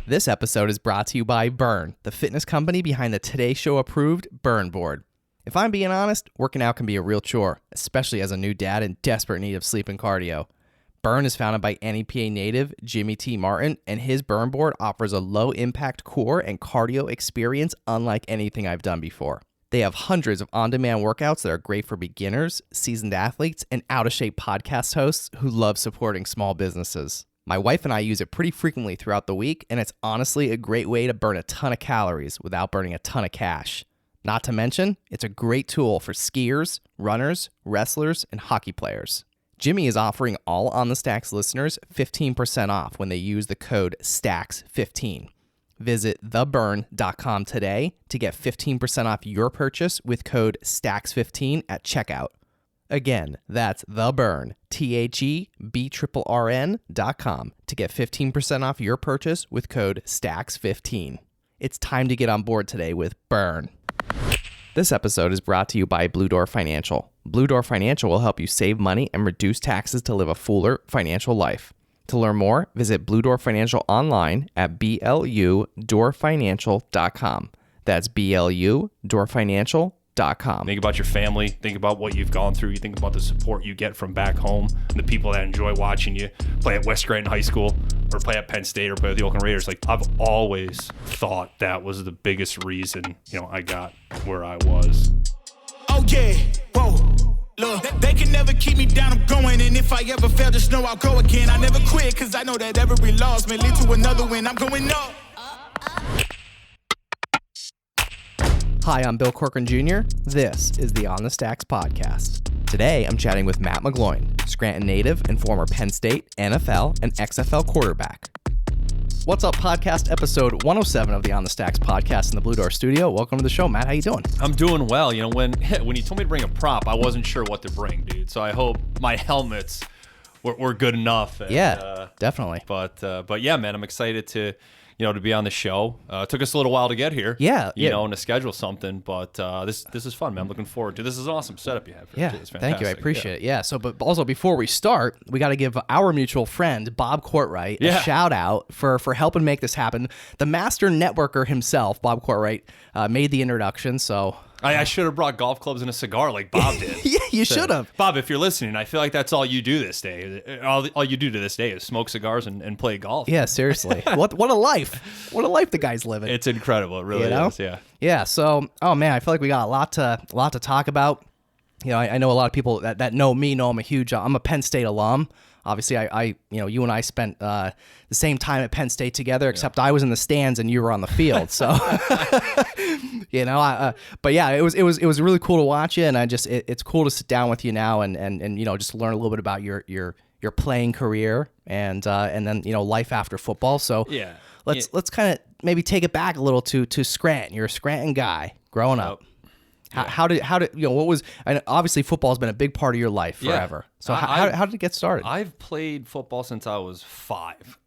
This episode is brought to you by Burn, the fitness company behind the Today Show approved Burn board. If I'm being honest, working out can be a real chore, especially as a new dad in desperate need of sleep and cardio. Burn is founded by NEPA native Jimmy T. Martin, and his Burn board offers a low-impact core and cardio experience unlike anything I've done before. They have hundreds of on-demand workouts that are great for beginners, seasoned athletes, and out-of-shape podcast hosts who love supporting small businesses. My wife and I use it pretty frequently throughout the week, and it's honestly a great way to burn a ton of calories without burning a ton of cash. Not to mention, it's a great tool for skiers, runners, wrestlers, and hockey players. Jimmy is offering all On the Stacks listeners 15% off when they use the code STACKS15. Visit theburn.com today to get 15% off your purchase with code STACKS15 at checkout. Again, that's theburn, THEBRRN.com to get 15% off your purchase with code STACKS15. It's time to get on board today with Burn. This episode is brought to you by Blue Door Financial. Blue Door Financial will help you save money and reduce taxes to live a fuller financial life. To learn more, visit Blue Door Financial online at BLUdoorfinancial.com. That's BLUdoorfinancial.com. Think about your family. Think about what you've gone through. You think about the support you get from back home and the people that enjoy watching you play at West Scranton High School or play at Penn State or play with the Oakland Raiders. Like, I've always thought that was the biggest reason, I got where I was. Oh yeah, whoa, look, they can never keep me down, I'm going, and if I ever fail, just know I'll go again. I never quit, cause I know that every loss may lead to another win. I'm going up. Hi, I'm Bill Corcoran Jr. This is the On the Stacks podcast. Today, I'm chatting with Matt McGloin, Scranton native and former Penn State, NFL, and XFL quarterback. What's up, podcast episode 107 of the On the Stacks podcast in the Blue Door studio. Welcome to the show, Matt. How you doing? I'm doing well. When you told me to bring a prop, I wasn't sure what to bring, dude. So I hope my helmets were good enough. And, definitely. But yeah, man, I'm excited to be on the show. It took us a little while to get here. Yeah. And to schedule something, but this is fun, man. I'm looking forward to this. Is an awesome setup you have here. Yeah, It's fantastic. thank you. I appreciate it. Yeah. So, but also before we start, we got to give our mutual friend Bob Courtwright a shout out for helping make this happen. The master networker himself, Bob Courtwright, made the introduction. So I should have brought golf clubs and a cigar like Bob did. Yeah, you should have. Bob, if you're listening, I feel like that's all you do this day. All you do to this day is smoke cigars and play golf. Yeah, seriously. What a life. What a life the guy's living. It's incredible. It really is. Yeah. Yeah. So, oh man, I feel like we got a lot to talk about. I know a lot of people that know me know I'm a Penn State alum. Obviously, I you and I spent the same time at Penn State together, except I was in the stands and you were on the field. So, but yeah, it was really cool to watch you, and it's cool to sit down with you now and just learn a little bit about your playing career and then life after football. So yeah, let's kind of maybe take it back a little to Scranton. You're a Scranton guy growing up. Yeah. How did what was, and obviously football has been a big part of your life forever. So how did it get started? I've played football since I was 5,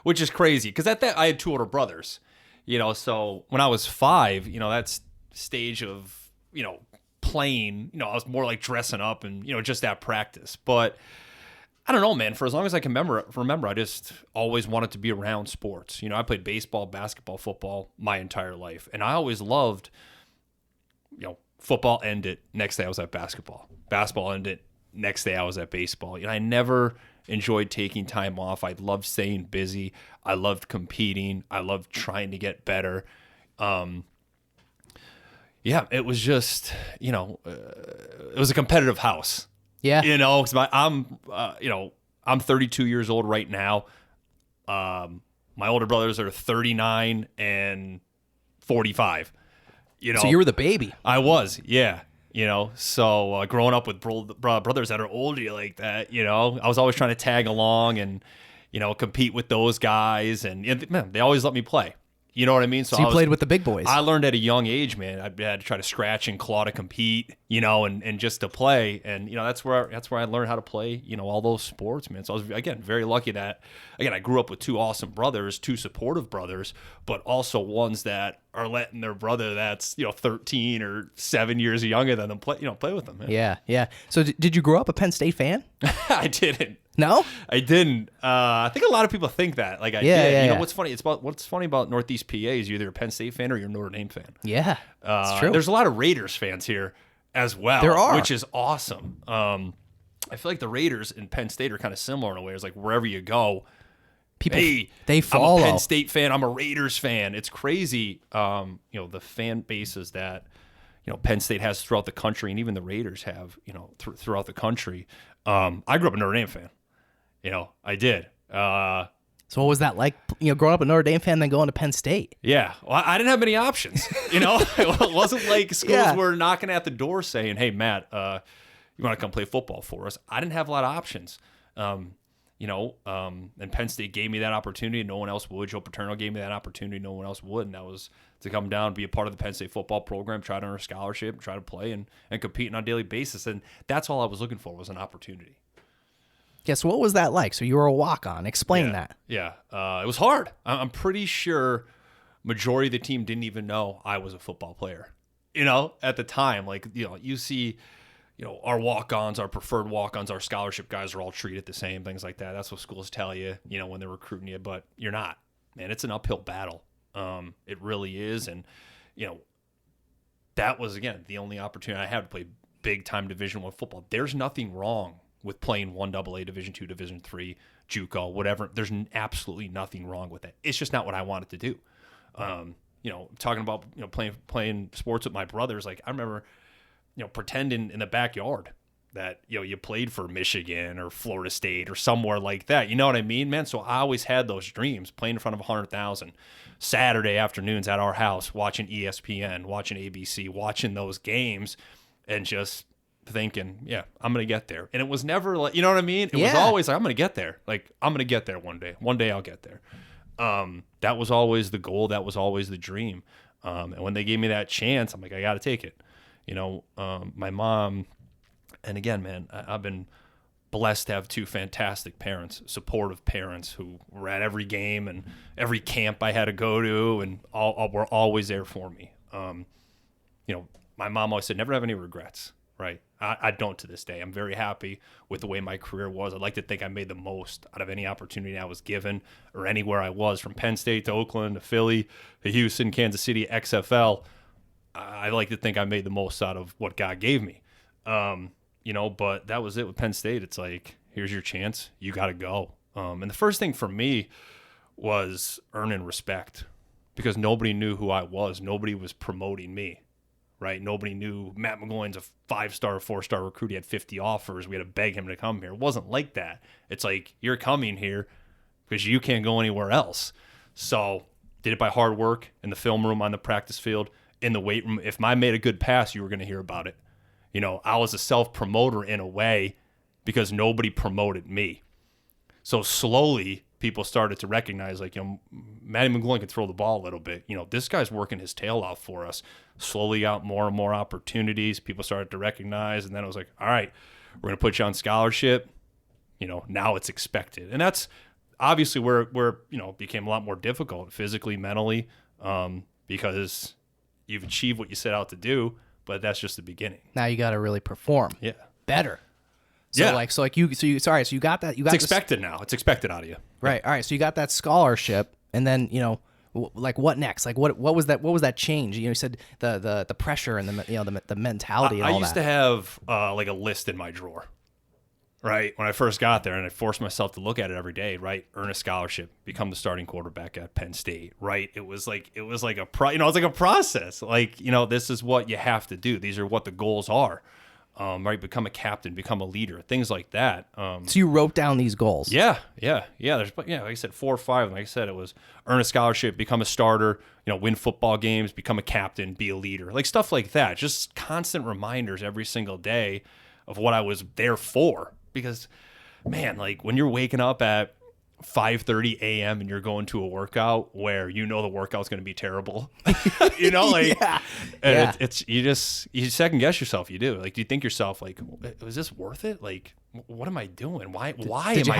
which is crazy because at that I had 2 older brothers, so when I was 5, that stage of, playing, I was more like dressing up and, just at practice. But I don't know, man, for as long as I can remember, I just always wanted to be around sports. I played baseball, basketball, football my entire life. And I always loved, football ended, next day I was at basketball. Basketball ended, next day I was at baseball. I never enjoyed taking time off. I loved staying busy. I loved competing. I loved trying to get better. It was just, it was a competitive house. Yeah. Because I'm 32 years old right now. My older brothers are 39 and 45. So you were the baby. I was, yeah. So growing up with brothers that are older like that, I was always trying to tag along and, compete with those guys. And man, they always let me play. You know what I mean? So you played with the big boys. I learned at a young age, man. I had to try to scratch and claw to compete, and just to play. And, that's where I learned how to play, all those sports, man. So I was, again, very lucky that, I grew up with 2 awesome brothers, 2 supportive brothers, but also ones that are letting their brother that's, 13 or 7 years younger than them play with them. Man. Yeah. So did you grow up a Penn State fan? I didn't. No? I didn't. I think a lot of people think that. Like I did. Yeah, you know yeah. what's funny about Northeast PA is you're either a Penn State fan or you're a Notre Dame fan. Yeah, it's true. There's a lot of Raiders fans here as well. There are. Which is awesome. I feel like the Raiders and Penn State are kind of similar in a way. It's like wherever you go, People, hey, they follow. I'm a Penn State fan. I'm a Raiders fan. It's crazy. The fan bases that Penn State has throughout the country, and even the Raiders have throughout the country. I grew up a Notre Dame fan. I did. So what was that like? Growing up a Notre Dame fan, then going to Penn State. Yeah, well, I didn't have many options. It wasn't like schools were knocking at the door saying, "Hey, Matt, you want to come play football for us?" I didn't have a lot of options. And Penn State gave me that opportunity. No one else would. Joe Paterno gave me that opportunity. No one else would. And that was to come down, be a part of the Penn State football program, try to earn a scholarship, try to play and compete on a daily basis. And that's all I was looking for was an opportunity. Yeah, so what was that like? So you were a walk-on. Explain that. Yeah, it was hard. I'm pretty sure majority of the team didn't even know I was a football player. At the time, you see, our walk-ons, our preferred walk-ons, our scholarship guys are all treated the same, things like that. That's what schools tell you, when they're recruiting you, but you're not. Man, it's an uphill battle. It really is, and that was again the only opportunity I had to play big-time Division I football. There's nothing wrong with playing 1AA, Division II, Division III, JUCO, whatever. There's absolutely nothing wrong with it. It's just not what I wanted to do. Talking about playing sports with my brothers, like I remember, pretending in the backyard that you played for Michigan or Florida State or somewhere like that. You know what I mean, man? So I always had those dreams, playing in front of 100,000. Saturday afternoons at our house, watching ESPN, watching ABC, watching those games, and just thinking, yeah, I'm going to get there. And it was never like, you know what I mean? It was always like, I'm going to get there. Like, I'm going to get there one day. One day I'll get there. That was always the goal. That was always the dream. And when they gave me that chance, I'm like, I got to take it. My mom, and again, man, I've been blessed to have two fantastic parents, supportive parents who were at every game and every camp I had to go to and all were always there for me. My mom always said, never have any regrets. Right. I don't to this day. I'm very happy with the way my career was. I'd like to think I made the most out of any opportunity I was given or anywhere I was, from Penn State to Oakland to Philly to Houston, Kansas City, XFL. I like to think I made the most out of what God gave me. But that was it with Penn State. It's like, here's your chance. You got to go. And the first thing for me was earning respect because nobody knew who I was. Nobody was promoting me. Right? Nobody knew Matt McGloin's a 5-star, 4-star recruit. He had 50 offers. We had to beg him to come here. It wasn't like that. It's like, you're coming here because you can't go anywhere else. So did it by hard work in the film room, on the practice field, in the weight room. If I made a good pass, you were going to hear about it. I was a self-promoter in a way because nobody promoted me. So slowly people started to recognize, like, Matty McGloin can throw the ball a little bit. This guy's working his tail off for us. Slowly got more and more opportunities. People started to recognize, and then it was like, all right, we're going to put you on scholarship. Now it's expected. And that's obviously where it became a lot more difficult physically, mentally, because you've achieved what you set out to do, but that's just the beginning. Now you got to really perform. Yeah. Better. So you got that. You got it's expected now. It's expected out of you. Right. Yeah. All right. So you got that scholarship, and then like what next? Like what was that? What was that change? You said the pressure and the mentality. And all I used to have like a list in my drawer. Right. When I first got there, and I forced myself to look at it every day. Right. Earn a scholarship, become the starting quarterback at Penn State. Right. It was like it's like a process. Like, this is what you have to do. These are what the goals are. Right, become a captain, become a leader, things like that. So you wrote down these goals. Yeah. There's, like I said, 4 or 5. Like I said, it was earn a scholarship, become a starter, win football games, become a captain, be a leader, like stuff like that. Just constant reminders every single day of what I was there for. Because, man, like when you're waking up at 5:30 a.m. and you're going to a workout where the workout's going to be terrible, it's you second guess yourself. You do. Like, do you think yourself, like, was this worth it? Like, what am I doing? Why did you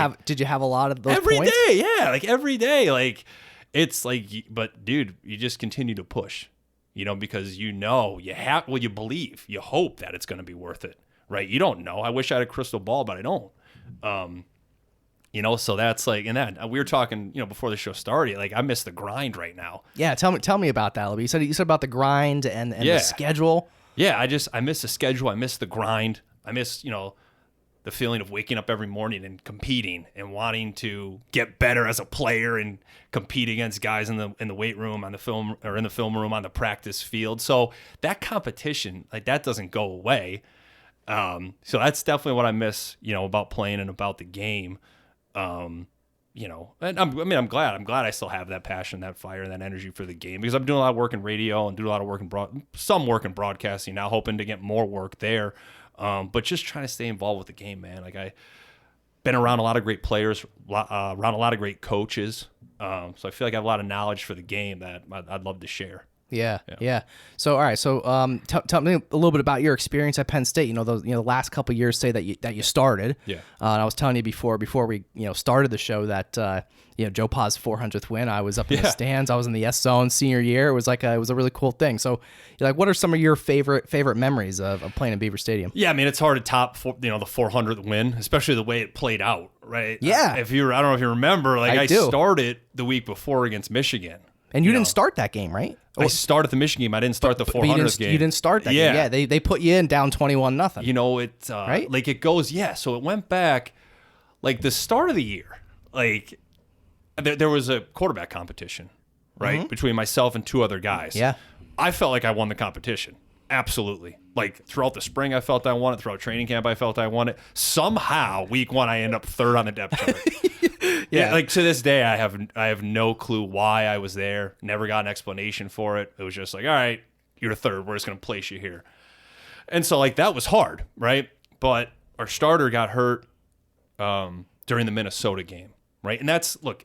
have a lot of those every points? day? Yeah, like every day. Like, it's like, but dude, you just continue to push, because you believe, you hope that it's going to be worth it, right? You don't know. I wish I had a crystal ball, but I don't. You know, so that's like, and that we were talking, you know, before the show started, like I miss the grind right now. Yeah, tell me about that. You said about the grind and the schedule. Yeah, I miss the schedule. I miss the grind. I miss, you know, the feeling of waking up every morning and competing and wanting to get better as a player and compete against guys in the weight room, on the film, or in the film room, on the practice field. So that competition, like that doesn't go away. So that's definitely what I miss, you know, about playing and about the game. You know, and I'm glad I still have that passion, that fire, that energy for the game, because I'm doing a lot of work in radio and doing a lot of work some work in broadcasting now, hoping to get more work there. But just trying to stay involved with the game, man. Like I've been around a lot of great players, around a lot of great coaches. So I feel like I have a lot of knowledge for the game that I'd love to share. Yeah. So all right. So tell me a little bit about your experience at Penn State. You know, the last couple of years, say that you started. Yeah. And I was telling you before we started the show that Joe Pa's 400th win. I was up in the stands. I was in the S zone senior year. It was a really cool thing. So, like, what are some of your favorite memories of playing in Beaver Stadium? Yeah, I mean, it's hard to top the 400th win, especially the way it played out, right? Yeah. I don't know if you remember, like I started the week before against Michigan. And you didn't start that game, right? I started the Michigan game. I didn't start the 400th game. You didn't start that game. Yeah, they put you in down 21-0. You know, it's right? Like it goes, so it went back, like the start of the year, like there was a quarterback competition, right? Between myself and two other guys. Yeah. I felt like I won the competition. Absolutely. Like throughout the spring, I felt I won it. Throughout training camp, I felt I won it. Somehow, week one, I end up third on the depth chart. Yeah, like to this day, I have no clue why I was there. Never got an explanation for it. It was just like, all right, you're third. We're just going to place you here. And so, like, that was hard, right? But our starter got hurt during the Minnesota game, right? And that's, look,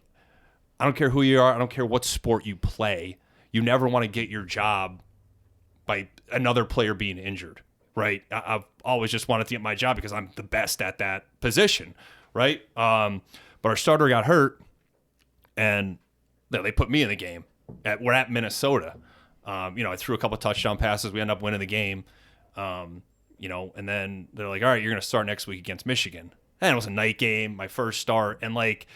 I don't care who you are. I don't care what sport you play. You never want to get your job by another player being injured, right? I've always just wanted to get my job because I'm the best at that position, right? But our starter got hurt, and they put me in the game. We're at Minnesota. I threw a couple of touchdown passes. We ended up winning the game. And then they're like, all right, you're going to start next week against Michigan. And it was a night game, my first start. And, like,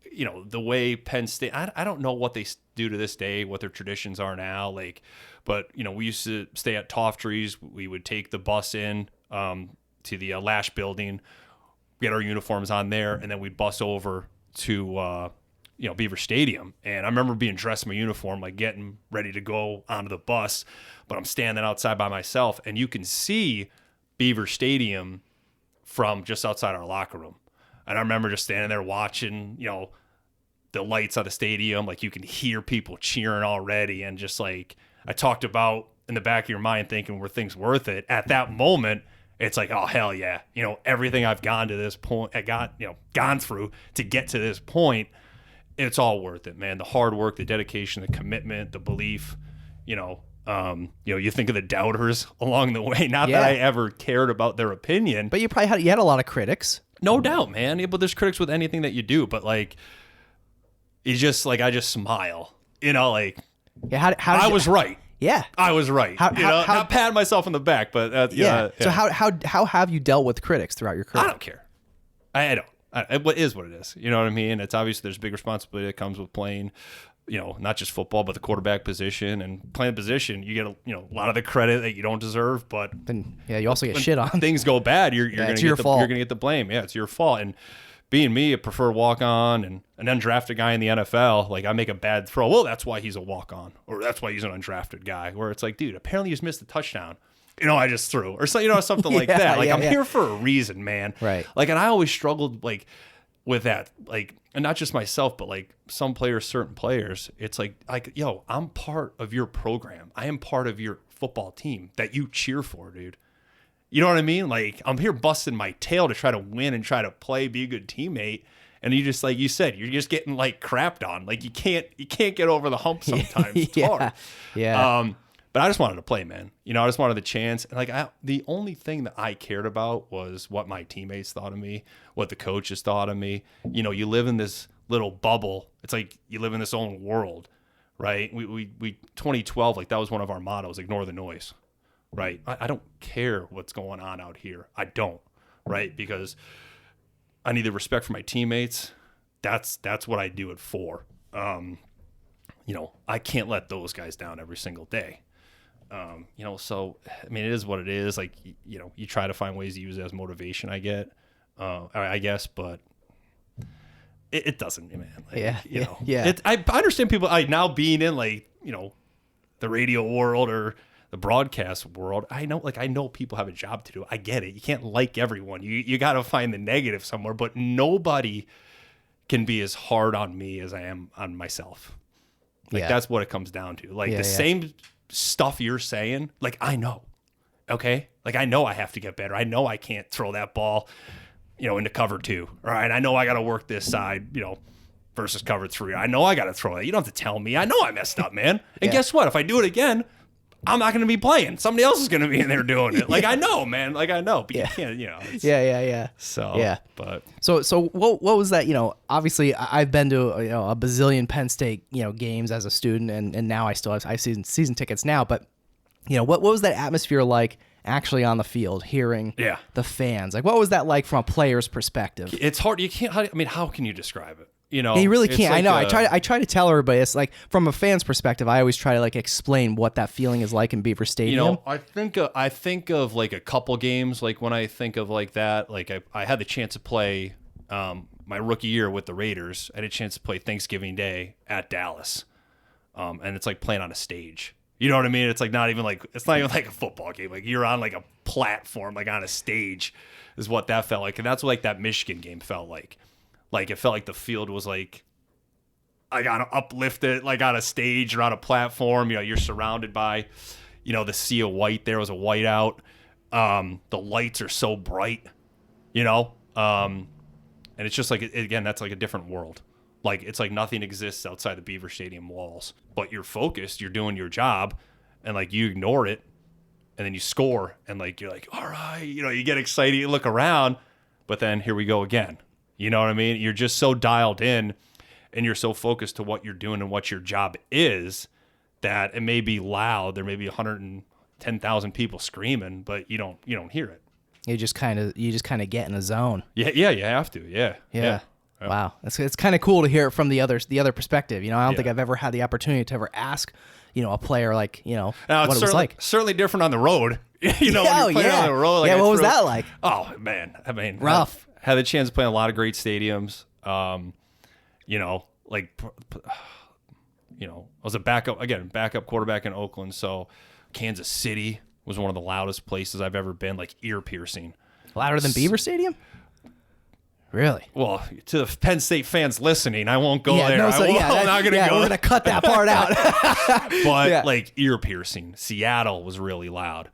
the way Penn State, I don't know what they do to this day, what their traditions are now. Like, but, we used to stay at Toftrees. We would take the bus in to the Lash building, get our uniforms on there, and then we'd bus over to Beaver Stadium. And I remember being dressed in my uniform, like getting ready to go onto the bus, but I'm standing outside by myself, and you can see Beaver Stadium from just outside our locker room. And I remember just standing there watching, the lights of the stadium, like you can hear people cheering already, and just like I talked about in the back of your mind thinking, were things worth it? At that moment, it's like, oh, hell yeah. Everything I've gone to this point, gone through to get to this point, it's all worth it, man. The hard work, the dedication, the commitment, the belief, you think of the doubters along the way. Not that I ever cared about their opinion. But you had a lot of critics. No doubt, man. Yeah, but there's critics with anything that you do. But, like, it's just, like, I just smile. Like, I was right. Yeah, I was right. Not patting myself on the back, but So how have you dealt with critics throughout your career? I don't care. I don't. What is what it is. You know what I mean? It's obvious there's big responsibility that comes with playing, not just football, but the quarterback position. And playing the position, you get a lot of the credit that you don't deserve. But then, you also get shit on. Things go bad, you're going to get the blame. Yeah, it's your fault. And being me, a preferred walk-on and an undrafted guy in the NFL, like I make a bad throw. Well, that's why he's a walk-on, or that's why he's an undrafted guy. Where it's like, dude, apparently you just missed a touchdown. I just threw, or so, something like that. Like I'm here for a reason, man. Right. Like, and I always struggled like with that, like, and not just myself, but like some players, certain players. It's like, yo, I'm part of your program. I am part of your football team that you cheer for, dude. You know what I mean? Like, I'm here busting my tail to try to win and try to play, be a good teammate. And you just, like you said, you're just getting like crapped on. Like you can't get over the hump sometimes. It's hard. Yeah. But I just wanted to play, man. I just wanted the chance. And like the only thing that I cared about was what my teammates thought of me, what the coaches thought of me. You live in this little bubble. It's like you live in this own world, right? We 2012, like that was one of our mottos, ignore the noise. Right. I don't care what's going on out here. I don't. Right. Because I need the respect for my teammates. That's what I do it for. I can't let those guys down every single day. So, I mean, it is what it is. Like, you try to find ways to use it as motivation, I guess, but it doesn't, man. Like, I understand people now being in the radio world or the broadcast world. I know people have a job to do. I get it. You can't like everyone. You got to find the negative somewhere, but nobody can be as hard on me as I am on myself. That's what it comes down to. Same stuff you're saying, I know. Okay? I know I have to get better. I know I can't throw that ball, into cover 2. All right? I know I got to work this side, versus cover 3. I know I got to throw it. You don't have to tell me. I know I messed up, man. And guess what? If I do it again, I'm not going to be playing. Somebody else is going to be in there doing it. I know, man. I know, but you can't, So, but. So what was that, obviously I've been to, a bazillion Penn State, games as a student, and now I have season tickets now, but, what was that atmosphere like actually on the field, hearing the fans? What was that like from a player's perspective? It's hard. You can't, how can you describe it? You really can't. I know. I try to tell everybody. It's from a fan's perspective. I always try to explain what that feeling is like in Beaver Stadium. I think of a couple games. When I think of that, I had the chance to play my rookie year with the Raiders. I had a chance to play Thanksgiving Day at Dallas, and it's playing on a stage. You know what I mean? It's not even it's not even a football game. You're on a platform, on a stage, is what that felt like, and that's what that Michigan game felt like. It felt like the field was I got uplifted, on a stage or on a platform. You're surrounded by, the sea of white. There was a whiteout. The lights are so bright, and it's just again, that's a different world. It's nothing exists outside the Beaver Stadium walls. But you're focused. You're doing your job, and you ignore it, and then you score, and you're all right, you get excited, you look around, but then here we go again. You know what I mean? You're just so dialed in, and you're so focused to what you're doing and what your job is, that it may be loud. There may be 110,000 people screaming, but you don't hear it. You just kind of get in a zone. Yeah, you have to. Yeah. Wow, it's kind of cool to hear it from the other perspective. I don't think I've ever had the opportunity to ever ask, a player what it was like. Certainly different on the road. When you're playing on the road. What was that like? Oh man, I mean, rough. Had the chance to play in a lot of great stadiums. I was a backup quarterback in Oakland. So Kansas City was one of the loudest places I've ever been, ear piercing. Louder than Beaver Stadium? Really? Well, to the Penn State fans listening, I won't go there. No, I'm not going to go. We're going to cut that part out. But ear piercing. Seattle was really loud.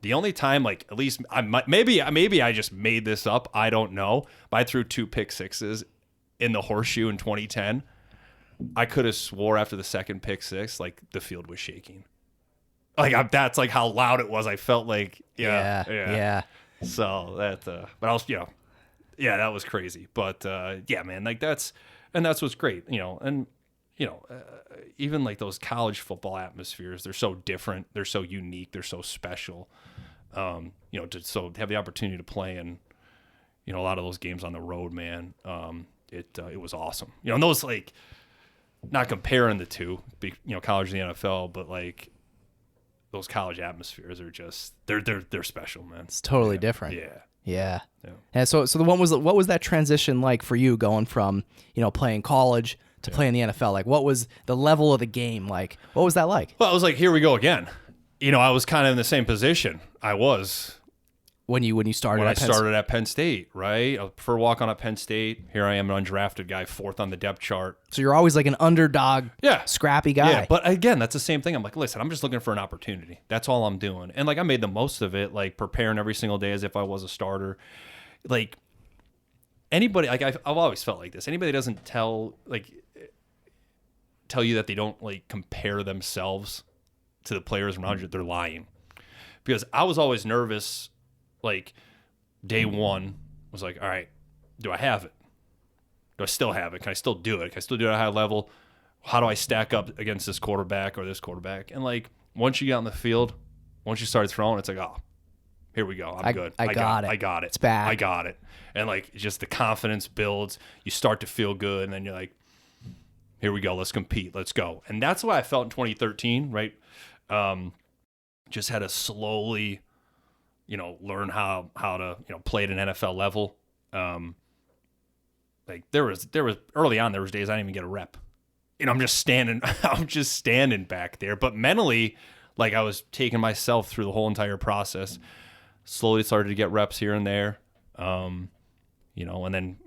The only time, at least maybe I just made this up. I don't know. But I threw 2 pick sixes in the Horseshoe in 2010. I could have swore after the second pick six, the field was shaking. That's how loud it was. I felt yeah. So that, but I was, that was crazy. But man, that's what's great, and even those college football atmospheres, they're so different, they're so unique, they're so special. To have the opportunity to play in, a lot of those games on the road, man, it was awesome. And those not comparing the two, college and the NFL, but those college atmospheres are just they're special, man. It's totally different. Yeah. And so what was that transition like for you, going from playing college to playing the NFL? What was the level of the game like? What was that like? Well, I was here we go again. I was kind of in the same position I was when you started. At Penn State, right? For walk-on at Penn State. Here I am, an undrafted guy, 4th on the depth chart. So you're always an underdog, scrappy guy. Yeah, but again, that's the same thing. I'm listen, I'm just looking for an opportunity. That's all I'm doing. And I made the most of it, preparing every single day as if I was a starter. Anybody, I've always felt like this. Anybody that doesn't tell you that they don't compare themselves to the players around you, they're lying. Because I was always nervous. Day one was all right, do I have it? Do I still have it? Can I still do it? Can I still do it at a high level? How do I stack up against this quarterback or this quarterback? And once you get on the field, once you started throwing, it's Here we go. I'm good. I got it. I got it. It's back. I got it. And like, just the confidence builds. You start to feel good, and then you're like, here we go. Let's compete. Let's go. And that's what I felt in 2013, right? Just had to slowly, learn how to, play at an NFL level. Like there was early on, there was days I didn't even get a rep. I'm just standing back there. But mentally, like, I was taking myself through the whole entire process. Slowly started to get reps here and there. And then,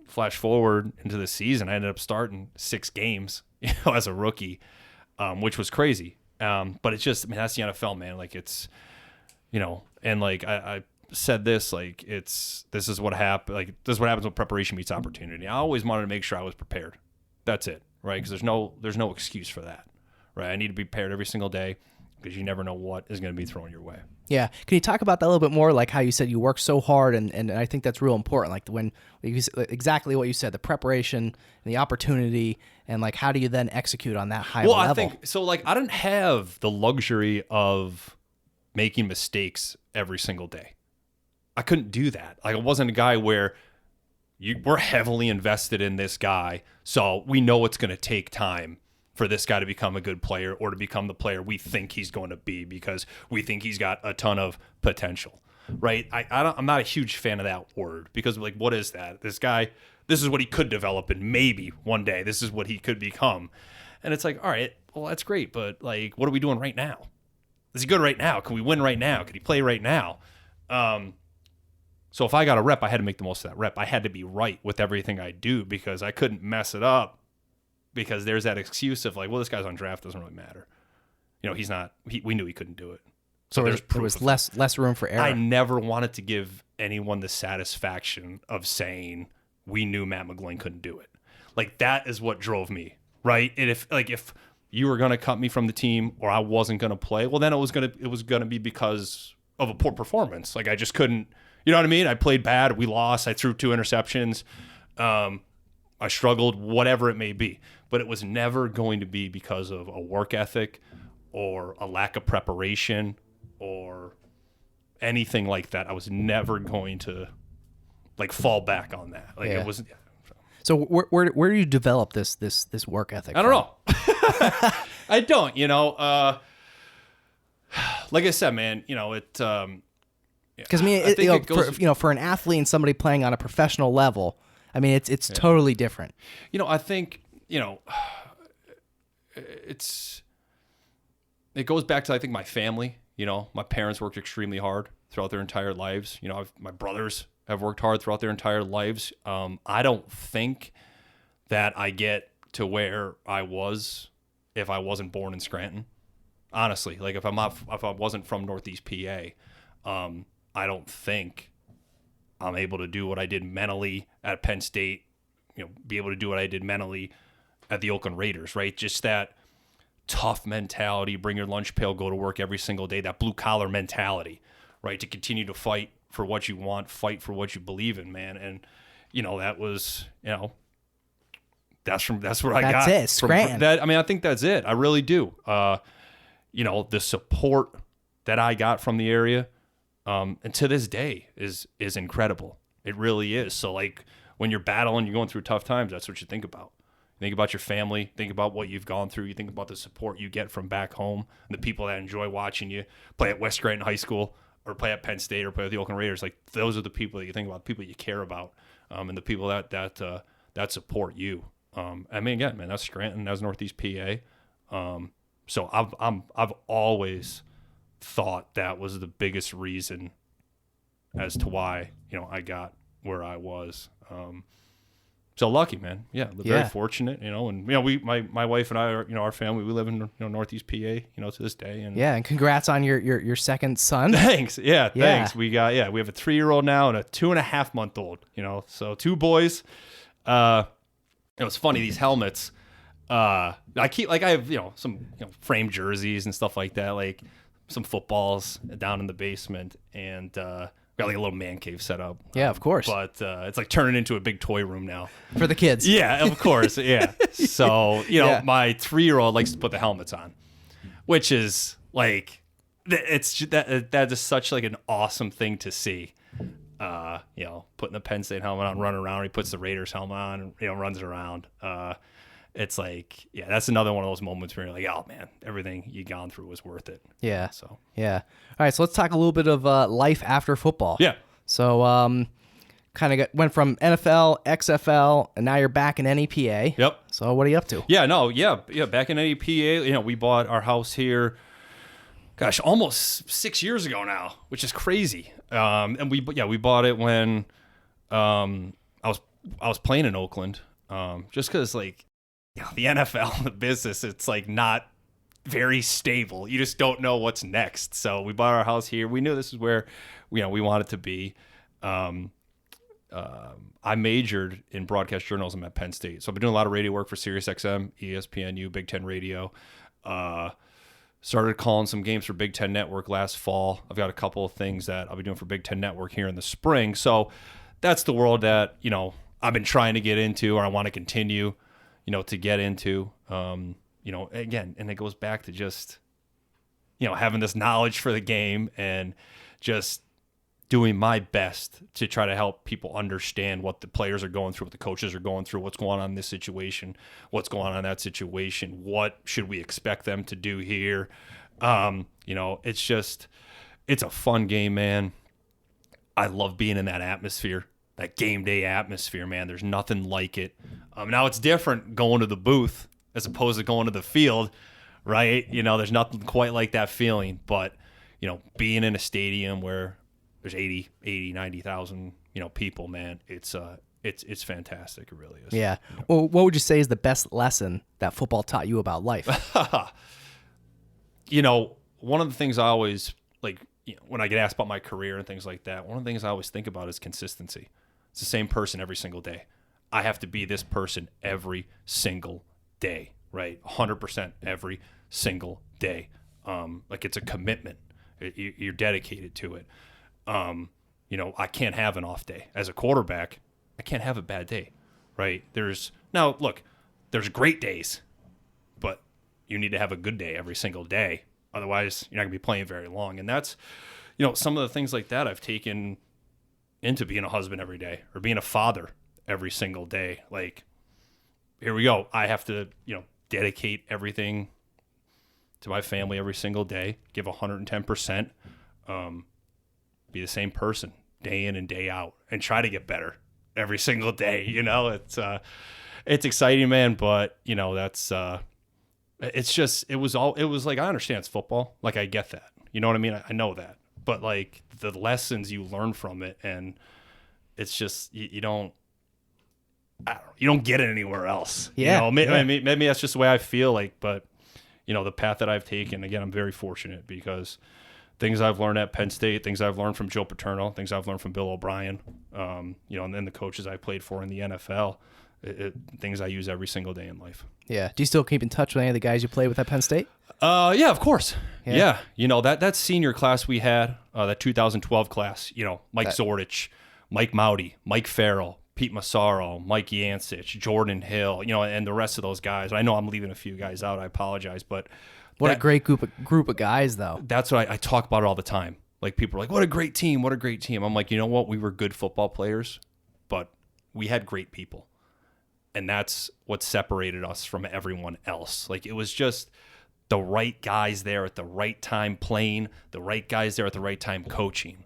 flash forward into the season, I ended up starting 6 games, as a rookie, which was crazy. But it's just, that's the NFL, man. Like, it's, and like I said this, like, this is what happened. Like, this is what happens when preparation meets opportunity. I always wanted to make sure I was prepared. That's it, right? Because there's no excuse for that, right? I need to be prepared every single day, because you never know what is going to be thrown your way. Yeah. Can you talk about that a little bit more? Like how you said you work so hard, and I think that's real important. Like when exactly what you said, the preparation and the opportunity, and like how do you then execute on that high level? Well, I think so. Like, I didn't have the luxury of making mistakes every single day. I couldn't do that. Like, I wasn't a guy where we're heavily invested in this guy, so we know it's going to take time for this guy to become a good player, or to become the player we think he's going to be, because we think he's got a ton of potential, right? I'm not a huge fan of that word, because, like, what is that? This guy, this is what he could develop, and maybe one day this is what he could become. And it's like, all right, well, that's great, but like, what are we doing right now? Is he good right now? Can we win right now? Can he play right now? So if I got a rep, I had to make the most of that rep. I had to be right with everything I do, because I couldn't mess it up, because there's that excuse of like, well, this guy's on draft, doesn't really matter. He's not. We knew he couldn't do it. So there was less room for error. I never wanted to give anyone the satisfaction of saying we knew Matt McGloin couldn't do it. Like, that is what drove me, right? And if you were gonna cut me from the team, or I wasn't gonna play, well, then it was gonna be because of a poor performance. Like, I just couldn't. You know what I mean? I played bad. We lost. I threw 2 interceptions. I struggled, whatever it may be. But it was never going to be because of a work ethic or a lack of preparation or anything like that. I was never going to, like, fall back on that. Like, it wasn't. Yeah. So where do you develop this work ethic? I don't know. I don't. Like I said, man. It. Because it goes, for an athlete and somebody playing on a professional level, I mean, it's totally different. I think, it goes back to, I think, my family. My parents worked extremely hard throughout their entire lives. My brothers have worked hard throughout their entire lives. I don't think that I get to where I was if I wasn't born in Scranton. Honestly, like, if I wasn't from Northeast PA, I don't think I'm able to do what I did mentally at Penn State, be able to do what I did mentally at the Oakland Raiders, right? Just that tough mentality, bring your lunch pail, go to work every single day, that blue collar mentality, right? To continue to fight for what you want, fight for what you believe in, man. And, that was, that's where I got. That's it, Scranton. I think that's it. I really do. The support that I got from the area, and to this day is incredible. It really is. So, like, when you're battling, you're going through tough times, that's what you think about. You think about your family, think about what you've gone through, you think about the support you get from back home, and the people that enjoy watching you play at West Scranton High School, or play at Penn State, or play at the Oakland Raiders. Like, those are the people that you think about, the people you care about, and the people that support you. Again, man, that's Scranton, that's Northeast PA. So I've always thought that was the biggest reason as to why, I got where I was. So lucky, man. Yeah, very fortunate, and my wife and I are, our family, we live in Northeast PA, to this day. And and congrats on your second son. Thanks. Yeah, thanks. We got we have a 3-year-old now and a 2.5-month-old, so 2 boys. It's funny, these helmets. I have some framed jerseys and stuff like that, like some footballs down in the basement, and got like a little man cave set up. Yeah, of course. But it's like turning into a big toy room now for the kids. Yeah, of course. Yeah. So my 3-year-old likes to put the helmets on, which is like that is such like an awesome thing to see. Putting the Penn State helmet on, running around. He puts the Raiders helmet on, and runs around. It's like, yeah, that's another one of those moments where you're like, oh man, everything you gone through was worth it. Yeah. So yeah. All right. So let's talk a little bit of life after football. Yeah. So kind of went from NFL, XFL, and now you're back in NEPA. Yep. So what are you up to? Yeah. Back in NEPA, we bought our house here. Gosh, almost 6 years ago now, which is crazy. And we bought it when I was playing in Oakland. Just because the NFL, the business, it's like not very stable. You just don't know what's next. So we bought our house here. We knew this is where we wanted to be. I majored in broadcast journalism at Penn State. So I've been doing a lot of radio work for SiriusXM, ESPNU, Big Ten Radio. Started calling some games for Big Ten Network last fall. I've got a couple of things that I'll be doing for Big Ten Network here in the spring. So that's the world that, I've been trying to get into, or I want to continue, to get into, again, and it goes back to just, having this knowledge for the game and just doing my best to try to help people understand what the players are going through, what the coaches are going through, what's going on in this situation, what's going on in that situation, what should we expect them to do here. It's a fun game, man. I love being in that atmosphere, that game day atmosphere, man. There's nothing like it. Now it's different going to the booth as opposed to going to the field, right? There's nothing quite like that feeling, but, being in a stadium where there's 90,000, people, man, it's fantastic. It really is. Yeah. Well, what would you say is the best lesson that football taught you about life? One of the things I always when I get asked about my career and things like that, one of the things I always think about is consistency. It's the same person every single day. I have to be this person every single day, right? 100% every single day. It's a commitment. You're dedicated to it. I can't have an off day. As a quarterback, I can't have a bad day, right? There's great days, but you need to have a good day every single day. Otherwise, you're not going to be playing very long. And that's, some of the things like that I've taken into being a husband every day or being a father every single day. Here we go. I have to, dedicate everything to my family every single day, give 110%, be the same person day in and day out, and try to get better every single day. It's exciting, man, but that's it was like, I understand it's football. I get that. You know what I mean? I know that. But the lessons you learn from it, and it's just you don't get it anywhere else. Yeah. Maybe that's just the way I feel but the path that I've taken, again, I'm very fortunate because things I've learned at Penn State, things I've learned from Joe Paterno, things I've learned from Bill O'Brien, and then the coaches I played for in the NFL, things I use every single day in life. Yeah. Do you still keep in touch with any of the guys you played with at Penn State? Yeah, of course. Yeah. That senior class we had, that 2012 class, Mike Zordich, Mike Mowdy, Mike Farrell, Pete Massaro, Mike Yancich, Jordan Hill, and the rest of those guys. I know I'm leaving a few guys out. I apologize, but a great group of guys, though. That's what I talk about it all the time. People are like, what a great team. What a great team. I'm like, you know what? We were good football players, but we had great people. And that's what separated us from everyone else. It was just the right guys there at the right time playing, the right guys there at the right time coaching.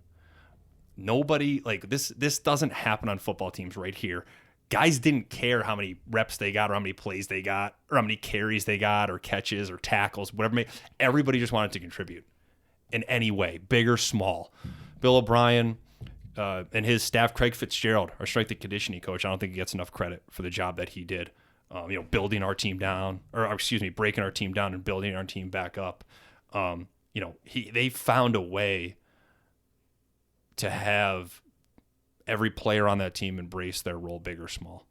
Nobody, this doesn't happen on football teams right here. Guys didn't care how many reps they got or how many plays they got or how many carries they got or catches or tackles, whatever. Everybody just wanted to contribute in any way, big or small. Bill O'Brien and his staff, Craig Fitzgerald, our strength and conditioning coach, I don't think he gets enough credit for the job that he did. Building our team down, breaking our team down and building our team back up. They found a way to have every player on that team embrace their role, big or small.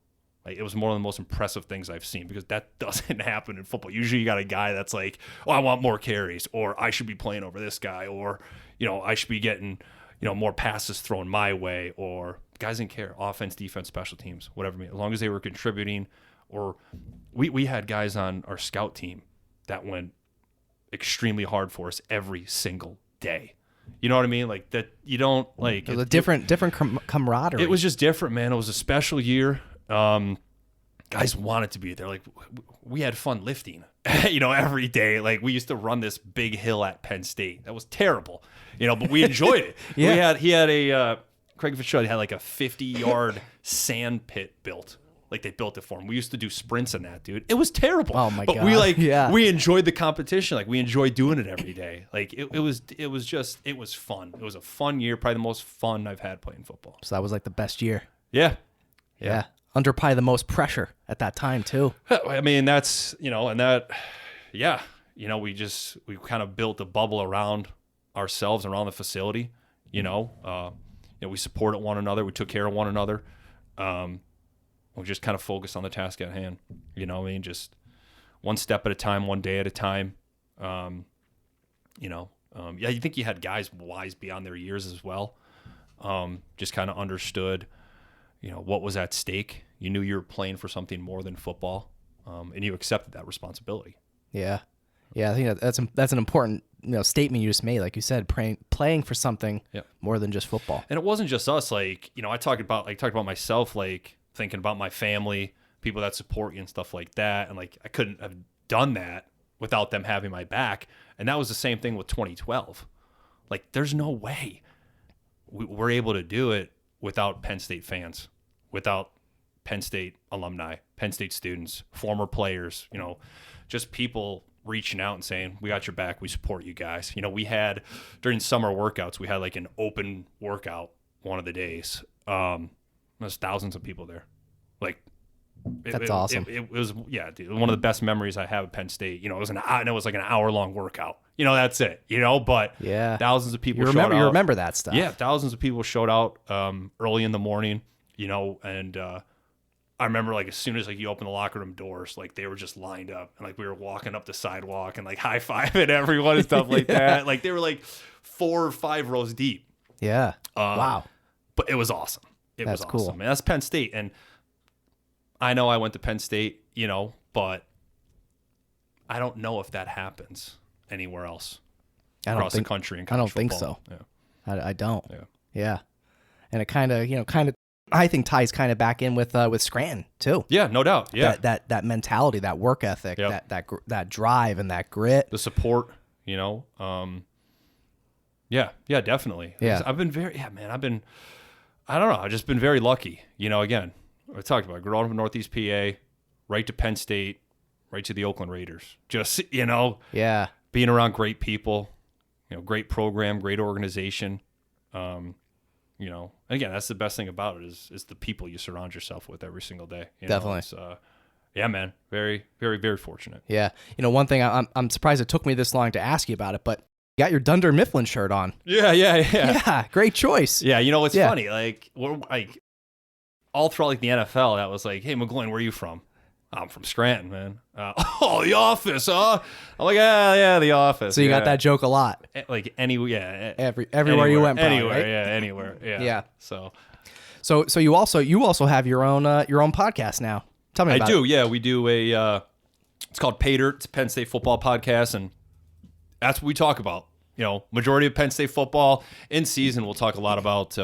It was one of the most impressive things I've seen because that doesn't happen in football. Usually you got a guy that's like, oh, I want more carries, or I should be playing over this guy, or, I should be getting, more passes thrown my way, or guys didn't care. Offense, defense, special teams, whatever. As long as they were contributing, or we had guys on our scout team that went extremely hard for us every single day. You know what I mean? Like that, you don't like. It was a different camaraderie. It was just different, man. It was a special year. Guys wanted to be there. Like we had fun lifting, every day. Like we used to run this big hill at Penn State. That was terrible, but we enjoyed it. Yeah. He had Craig Fitzgerald had like a 50-yard sand pit built. Like they built it for him. We used to do sprints in that, dude. It was terrible. Oh my God. God. We enjoyed the competition. Like we enjoyed doing it every day. Like it was fun. It was a fun year. Probably the most fun I've had playing football. So that was like the best year. Yeah. Under probably the most pressure at that time too. I mean, that's, we kind of built a bubble around ourselves, around the facility, we supported one another. We took care of one another. We just kind of focused on the task at hand, just one step at a time, one day at a time. You think you had guys wise beyond their years as well. Just kind of understood, what was at stake. You knew you were playing for something more than football, and you accepted that responsibility. Yeah. I think that's an important statement you just made. Like you said, playing for something more than just football. And it wasn't just us. Like I talked about myself, like thinking about my family, people that support you and stuff like that, and like I couldn't have done that without them having my back. And that was the same thing with 2012. Like there's no way we're able to do it without Penn State fans, without Penn State alumni, Penn State students, former players, just people reaching out and saying, we got your back, we support you guys. We had, during summer workouts, we had like an open workout one of the days. There's thousands of people there. Like, that's awesome. It was, dude, one of the best memories I have at Penn State. It was like an hour-long workout. That's it, but thousands of people showed out. You remember that stuff. Yeah, thousands of people showed out early in the morning, and I remember like as soon as like you open the locker room doors, like they were just lined up and like we were walking up the sidewalk and like high-fiving everyone and stuff like that. Like they were like 4 or 5 rows deep. Yeah. Wow. But it was awesome. That's awesome. cool. And that's Penn State. And I know I went to Penn State, but I don't know if that happens anywhere else across the country in college think football. so. Yeah. I don't. Yeah. And it kind of I think ties kind of back in with Scranton too. Yeah, no doubt. Yeah. That mentality, that work ethic, that drive and that grit, the support, Yeah, definitely. Yeah. I've just been very lucky. Again, I talked about, I grew up in Northeast PA, right to Penn State, right to the Oakland Raiders. Just, being around great people, great program, great organization. And again, that's the best thing about it is the people you surround yourself with every single day. Definitely. Yeah, man. Very, very, very fortunate. Yeah. One thing I'm surprised it took me this long to ask you about it, but you got your Dunder Mifflin shirt on. Yeah. Yeah, great choice. Yeah, it's funny. Like, we're like all throughout like the NFL, that was like, hey, McGloin, where are you from? I'm from Scranton, man. The Office, huh? I'm like, yeah, The Office. So you got that joke a lot. Like everywhere anywhere, you went, probably, anywhere, right? yeah, anywhere, yeah. Yeah. So you also have your own podcast now. Tell me about it. I do. Yeah, we do it's called Pay Dirt. It's a Penn State football podcast, and that's what we talk about. Majority of Penn State football in season. We'll talk a lot about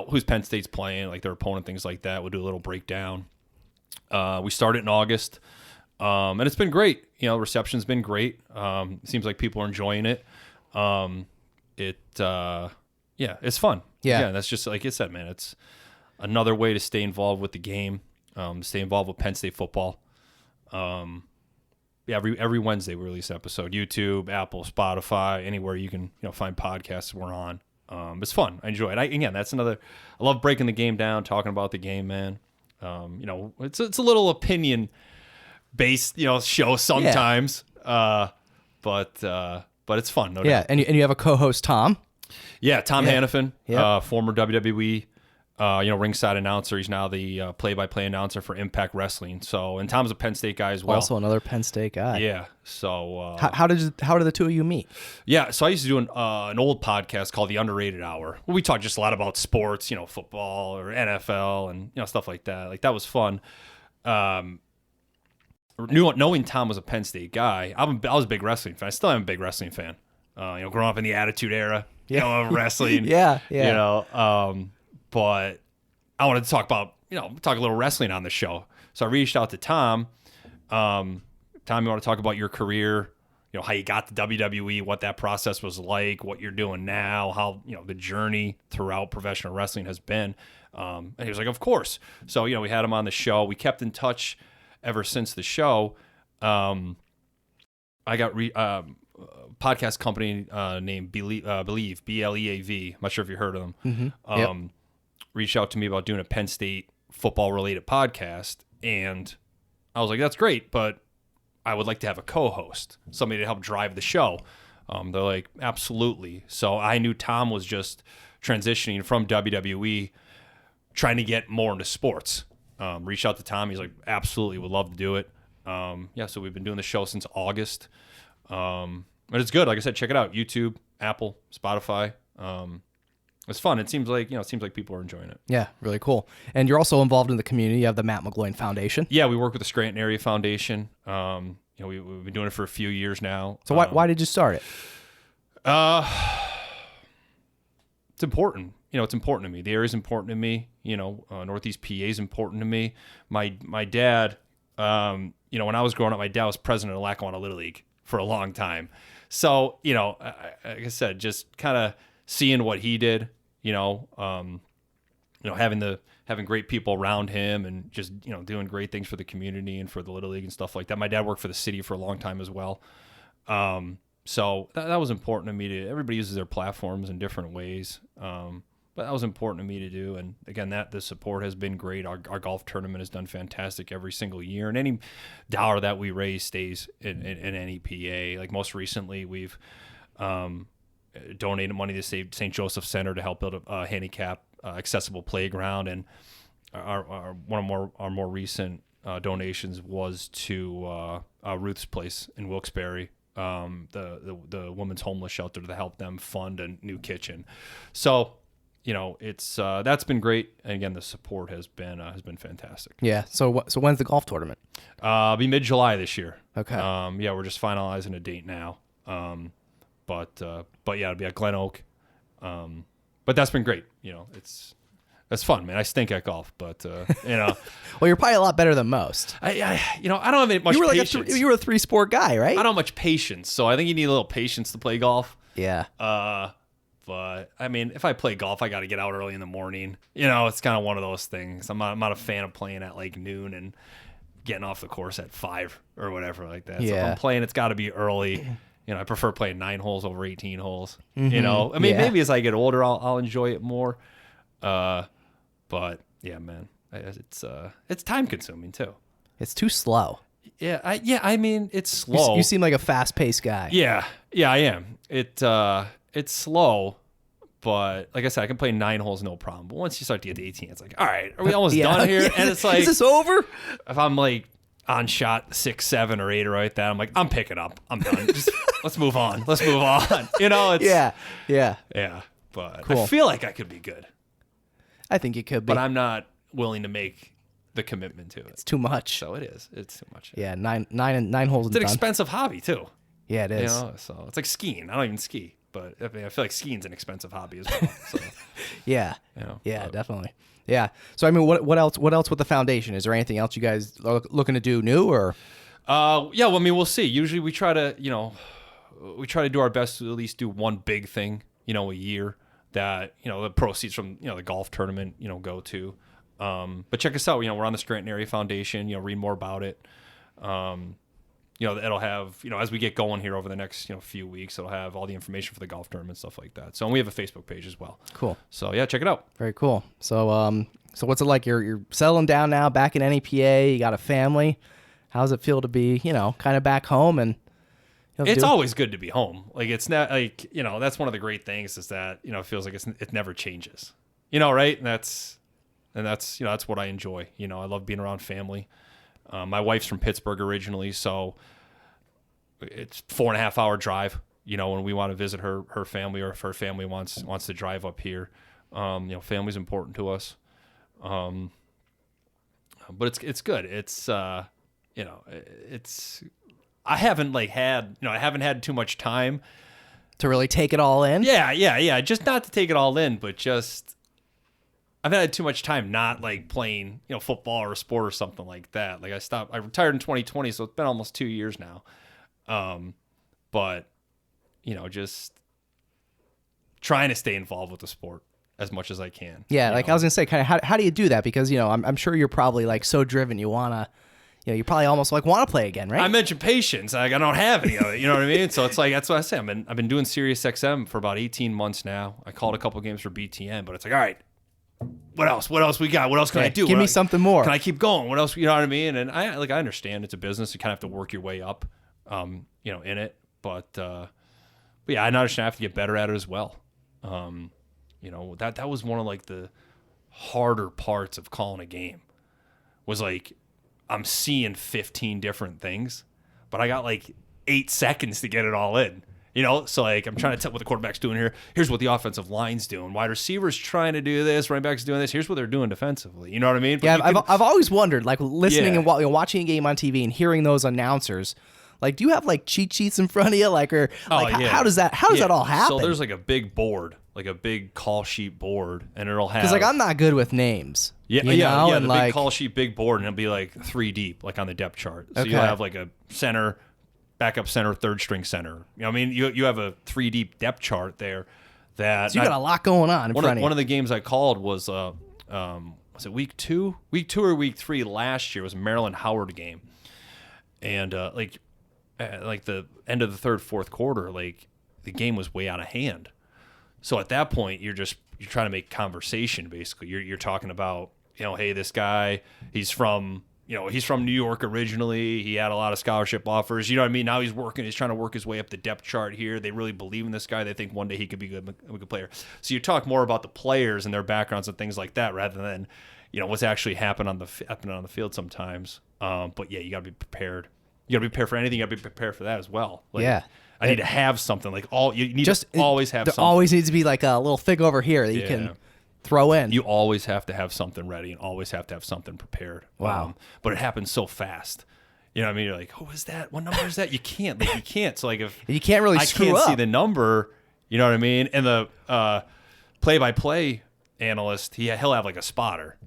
who's Penn State's playing, like their opponent, things like that. We'll do a little breakdown. We started in August, and it's been great. Reception's been great. It seems like people are enjoying it. It's fun. Yeah, that's just like I said, man. It's another way to stay involved with the game, stay involved with Penn State football. Every Wednesday we release an episode. YouTube, Apple, Spotify, anywhere you can find podcasts, we're on. It's fun. I enjoy it. That's another. I love breaking the game down, talking about the game, man. It's a little opinion based show sometimes. But it's fun. No doubt. And you have a co-host, Tom. Yeah, Tom Hannafin, former WWE ringside announcer. He's now the play-by-play announcer for Impact Wrestling. So, and Tom's a Penn State guy as well. Also another Penn State guy. Yeah. So how did the two of you meet? Yeah. So I used to do an old podcast called The Underrated Hour. We talk just a lot about sports, football or NFL and stuff like that. Like that was fun. knowing Tom was a Penn State guy, I was a big wrestling fan. I still am a big wrestling fan. Growing up in the Attitude Era, of wrestling. Yeah. But I wanted to talk a little wrestling on the show. So I reached out to Tom. Tom, you want to talk about your career? How you got to WWE, what that process was like, what you're doing now, how the journey throughout professional wrestling has been. And he was like, of course. So we had him on the show. We kept in touch ever since the show. I got podcast company named Believe, BLEAV. I'm not sure if you heard of them. Mm-hmm. Reached out to me about doing a Penn State football related podcast, and I was like, that's great, but I would like to have a co-host, somebody to help drive the show. They're like, absolutely. So I knew Tom was just transitioning from WWE, trying to get more into sports. Reached out to Tom. He's like, absolutely, would love to do it. So we've been doing the show since August. But it's good. Like I said, check it out. YouTube, Apple, Spotify. It's fun. It seems like people are enjoying it. Yeah, really cool. And you're also involved in the community. You have the Matt McGloin Foundation. Yeah, we work with the Scranton Area Foundation. We've been doing it for a few years now. So why did you start it? It's important. It's important to me. The area's important to me. Northeast PA is important to me. My dad, when I was growing up, my dad was president of Lackawanna Little League for a long time. So, like I said, just kind of seeing what he did, having great people around him and just, doing great things for the community and for the Little League and stuff like that. My dad worked for the city for a long time as well. So that was important to me everybody uses their platforms in different ways. But that was important to me to do. And again, the support has been great. Our golf tournament has done fantastic every single year. And any dollar that we raise stays in any PA. Like most recently, we've donated money to St. Joseph Center to help build a handicap accessible playground. And one of our more recent donations was to Ruth's Place in Wilkes-Barre, the women's homeless shelter, to help them fund a new kitchen. So, it's that's been great. And again, the support has been fantastic. Yeah. So when's the golf tournament? Be mid-July this year. Okay. We're just finalizing a date now. But it'll be at Glen Oak. But that's been great. It's fun, man. I stink at golf, but well, you're probably a lot better than most. I don't have much patience. You were a 3-sport guy, right? I don't have much patience, so I think you need a little patience to play golf. Yeah. But I mean, if I play golf, I got to get out early in the morning. It's kind of one of those things. I'm not a fan of playing at like noon and getting off the course at 5 or whatever like that. Yeah. So if I'm playing, it's got to be early. I prefer playing 9 holes over 18 holes. Mm-hmm. Maybe as I get older, I'll enjoy it more. But yeah, man, it's time consuming too. It's too slow. Yeah, it's slow. You seem like a fast-paced guy. Yeah, I am. It's slow, but like I said, I can play 9 holes no problem. But once you start to get to 18, it's like, all right, are we almost done here? And it's like, is this over? If I'm like on shot 6, 7, or 8 or like that, I'm like, I'm picking up. I'm done. Just let's move on. It's yeah. But cool. I feel like I could be good. I think you could be, but I'm not willing to make the commitment to it. It's too much. So it is. It's too much. Yeah, nine holes. It's an expensive hobby too. Yeah, it is. So it's like skiing. I don't even ski, but I feel like skiing's an expensive hobby as well. So yeah, definitely. Yeah. So what else with the foundation? Is there anything else you guys are looking to do new or? We'll see. Usually we try to do our best to at least do one big thing, a year that, the proceeds from, the golf tournament, go to. But check us out. We're on the Scranton Area Foundation. Read more about it. It'll have, as we get going here over the next, few weeks, it'll have all the information for the golf tournament, stuff like that. So we have a Facebook page as well. Cool. So yeah, check it out. Very cool. So what's it like? You're settling down now, back in NEPA. You got a family. How does it feel to be, kind of back home? And it's always good to be home. Like it's not like, that's one of the great things is that, it feels like it never changes, right? And that's what I enjoy. I love being around family. My wife's from Pittsburgh originally, so it's 4.5 hour drive, when we want to visit her family, or if her family wants to drive up here. Family's important to us. But it's good. It's I haven't had too much time to really take it all in. Yeah. Just not to take it all in, but just I've had too much time not like playing, football or a sport or something like that. Like I retired in 2020, so it's been almost 2 years now. But just trying to stay involved with the sport as much as I can. Yeah, like I was gonna say, kind of how do you do that? Because I'm sure you're probably like so driven, you wanna. You probably almost like want to play again, right? I mentioned patience. Like I don't have any of it. You know what I mean? So it's like that's what I say. I've been doing Sirius XM for about 18 months now. I called a couple games for BTN, but it's like, all right, what else? What else we got? What else can I do? Give me something more. Can I keep going? What else? You know what I mean? And I understand it's a business. You kind of have to work your way up, in it. But yeah, I understand I have to get better at it as well. That was one of like the harder parts of calling a game. Was like I'm seeing 15 different things, but I got like 8 seconds to get it all in. So like I'm trying to tell what the quarterback's doing here. Here's what the offensive line's doing. Wide receivers trying to do this. Running backs doing this. Here's what they're doing defensively. You know what I mean? But yeah, I've always wondered, like listening and watching a game on TV and hearing those announcers. Like, do you have like cheat sheets in front of you? How does that all happen? So there's like a big board, like a big call sheet board, and it'll have. Because like I'm not good with names. Yeah, and the like, big call sheet, big board, and it'll be like 3 deep, like on the depth chart. So okay. you'll have like a center, backup center, third string center. You have a 3 deep depth chart there. So you got a lot going on in front of you. One of the games I called was it week 2? Week 2 or week 3 last year was a Maryland Howard game, and like the end of the third, fourth quarter, like the game was way out of hand. So at that point, you're trying to make conversation. Basically, you're talking about, hey, this guy, he's from New York originally. He had a lot of scholarship offers. You know what I mean? Now he's trying to work his way up the depth chart here. They really believe in this guy. They think one day he could be a good player. So you talk more about the players and their backgrounds and things like that, rather than, what's actually happening on the field sometimes. But yeah, you got to be prepared. You got to be prepared for anything. You got to be prepared for that as well. Like, yeah. I need to have something. Like you need to always have something. There always needs to be like a little thing over here that you can throw in. You always have to have something ready and always have to have something prepared. Wow. But it happens so fast. You know what I mean? You're like, who is that? What number is that? You can't. So like if you can't really screw up. see the number, you know what I mean? And the play-by-play analyst, he'll have like a spotter.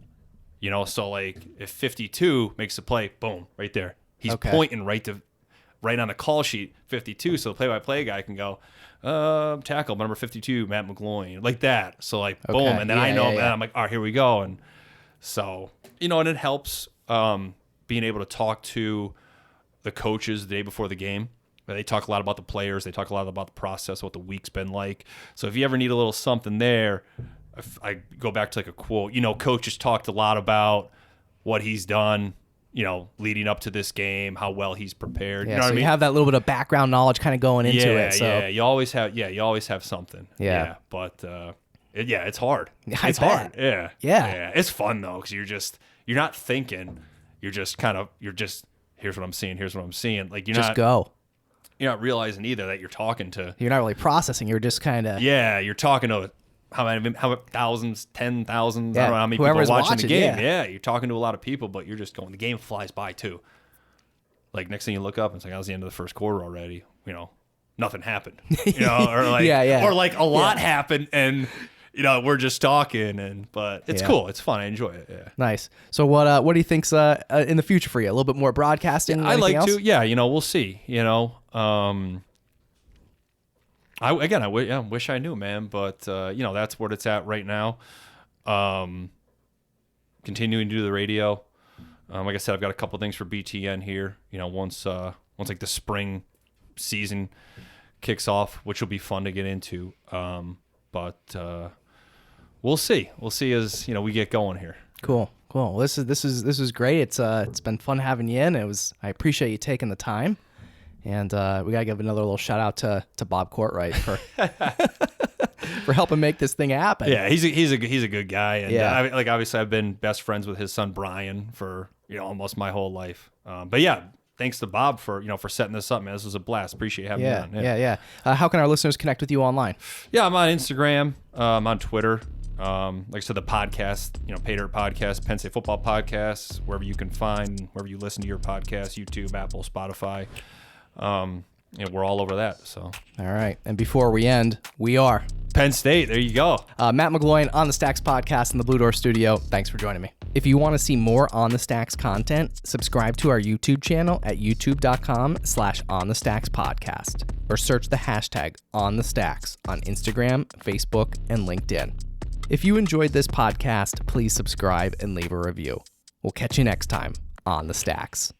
So like if 52 makes a play, boom, right there. He's pointing right on the call sheet, 52, so the play-by-play guy can go, tackle number 52, Matt McGloin, like that. So like, boom, and then I know, and I'm like, all right, here we go. And so, and it helps being able to talk to the coaches the day before the game. They talk a lot about the players. They talk a lot about the process, what the week's been like. So if you ever need a little something there, if I go back to like a quote, coach has talked a lot about what he's done, leading up to this game, how well he's prepared. Yeah, you know what I mean? You have that little bit of background knowledge kind of going into it. So. Yeah, you always have something. Yeah. But it's hard. It's hard. Yeah. It's fun though, because you're not thinking. You're just here's what I'm seeing. Here's what I'm seeing. Like just go. You're not realizing either that you're talking to. You're not really processing. You're just kind of. Yeah, you're talking to how many thousands, 10,000, I don't know how many people are watching the game. Yeah, you're talking to a lot of people, but you're just going, the game flies by too. Like next thing you look up, and it's like, that was the end of the first quarter already. Nothing happened. Or like, or like a lot happened, and we're just talking, but it's cool. It's fun. I enjoy it. Yeah. Nice. So what do you think's in the future for you? A little bit more broadcasting? I like else? to. Yeah, we'll see. I wish I knew, man, but that's where it's at right now. Continuing to do the radio. Like I said, I've got a couple things for BTN here. Once like the spring season kicks off, which will be fun to get into. But we'll see. We'll see as we get going here. Cool. Well, this is great. It's been fun having you in. I appreciate you taking the time. And we gotta give another little shout out to Bob Courtright for for helping make this thing happen. Yeah, he's a good guy, and obviously I've been best friends with his son Brian for almost my whole life. But yeah, thanks to Bob for setting this up, man. This was a blast. Appreciate having me on. Yeah. How can our listeners connect with you online? Yeah, I'm on Instagram. I'm on Twitter. Like I said, the podcast, Pay Dirt Podcast, Penn State Football Podcast, wherever you listen to your podcast, YouTube, Apple, Spotify. We're all over that. So. All right. And before we end, we are Penn State. There you go. Matt McGloin on the Stacks podcast in the Blue Door Studio. Thanks for joining me. If you want to see more On the Stacks content, subscribe to our YouTube channel at youtube.com/onthestackspodcast or search the hashtag #OnTheStacks on Instagram, Facebook, and LinkedIn. If you enjoyed this podcast, please subscribe and leave a review. We'll catch you next time on The Stacks.